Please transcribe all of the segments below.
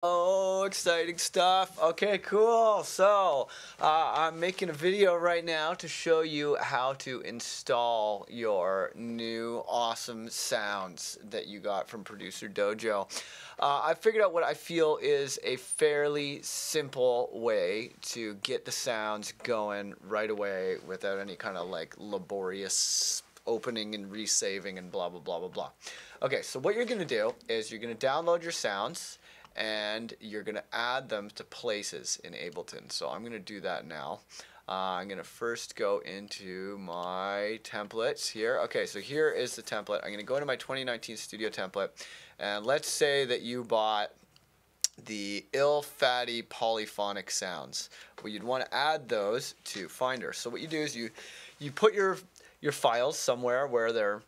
Oh, exciting stuff. Okay, cool. So, I'm making a video right now to show you how to install your new awesome sounds that you got from Producer Dojo. I figured out what I feel is a fairly simple way to get the sounds going right away without any kind of like laborious opening and resaving and blah, blah, blah, blah, blah. Okay, so what you're going to do is you're going to download your sounds and you're going to add them to places in Ableton. So I'm going to do that now. I'm going to first go into my templates here. Okay, so here is the template. I'm going to go into my 2019 studio template, and let's say that you bought the ill fatty polyphonic sounds. Well, you'd want to add those to Finder. So what you do is you put your files somewhere where they're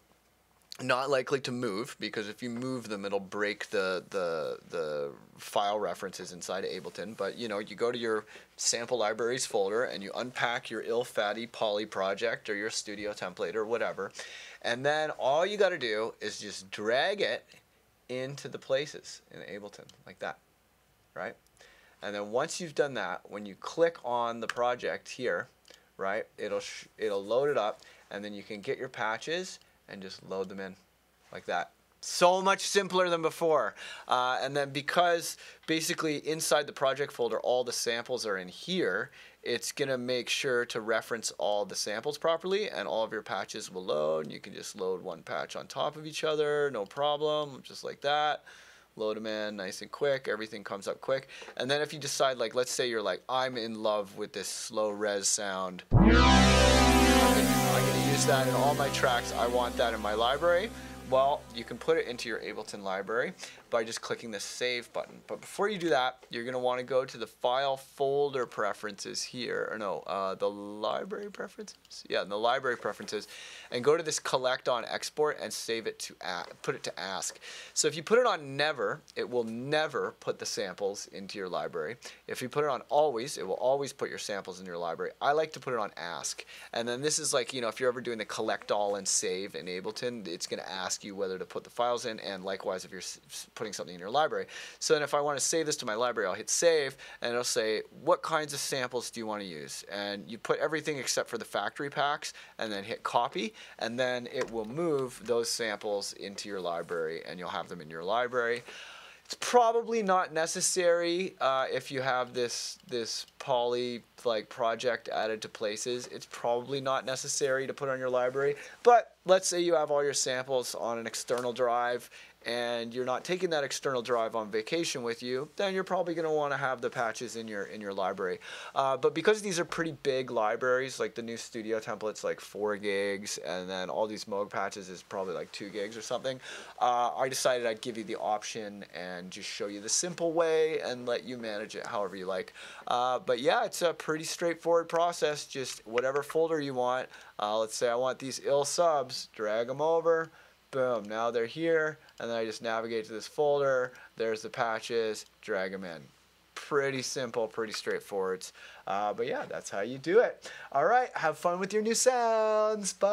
not likely to move, because if you move them it'll break the file references inside of Ableton. But you go to your sample libraries folder and you unpack your ill fatty poly project or your studio template or whatever, and then all you got to do is just drag it into the places in Ableton like that, right? And then once you've done that, when you click on the project here, right, it'll load it up, and then you can get your patches and just load them in like that. So much simpler than before. And then because basically inside the project folder all the samples are in here, it's gonna make sure to reference all the samples properly, and all of your patches will load, and you can just load one patch on top of each other, no problem, just like that. Load them in nice and quick, everything comes up quick. And then if you decide, like, let's say you're like, I'm in love with this slow res sound, I'm gonna use that in all my tracks, I want that in my library. Well, you can put it into your Ableton library by just clicking the Save button. But before you do that, you're going to want to go to the File Folder Preferences here, or no, the Library Preferences? Yeah, the Library Preferences, and go to this Collect on Export and save it to put it to Ask. So if you put it on Never, it will never put the samples into your library. If you put it on Always, it will always put your samples in your library. I like to put it on Ask. And then this is like, if you're ever doing the Collect All and Save in Ableton, it's going to ask you whether to put the files in, and likewise if you're putting something in your library. So then if I want to save this to my library, I'll hit save, and it'll say, what kinds of samples do you want to use? And you put everything except for the factory packs, and then hit copy, and then it will move those samples into your library, and you'll have them in your library. It's probably not necessary if you have this poly project added to places. It's probably not necessary to put on your library. But let's say you have all your samples on an external drive and you're not taking that external drive on vacation with you, then you're probably going to want to have the patches in your library. But because these are pretty big libraries, like the new studio template's like 4 gigs, and then all these Moog patches is probably like 2 gigs or something, I decided I'd give you the option and just show you the simple way and let you manage it however you like. But yeah, it's a pretty straightforward process. Just whatever folder you want. Let's say I want these ill subs, drag them over. Boom, now they're here, and then I just navigate to this folder, there's the patches, drag them in. Pretty simple, pretty straightforward. But yeah, that's how you do it. All right, have fun with your new sounds. Bye.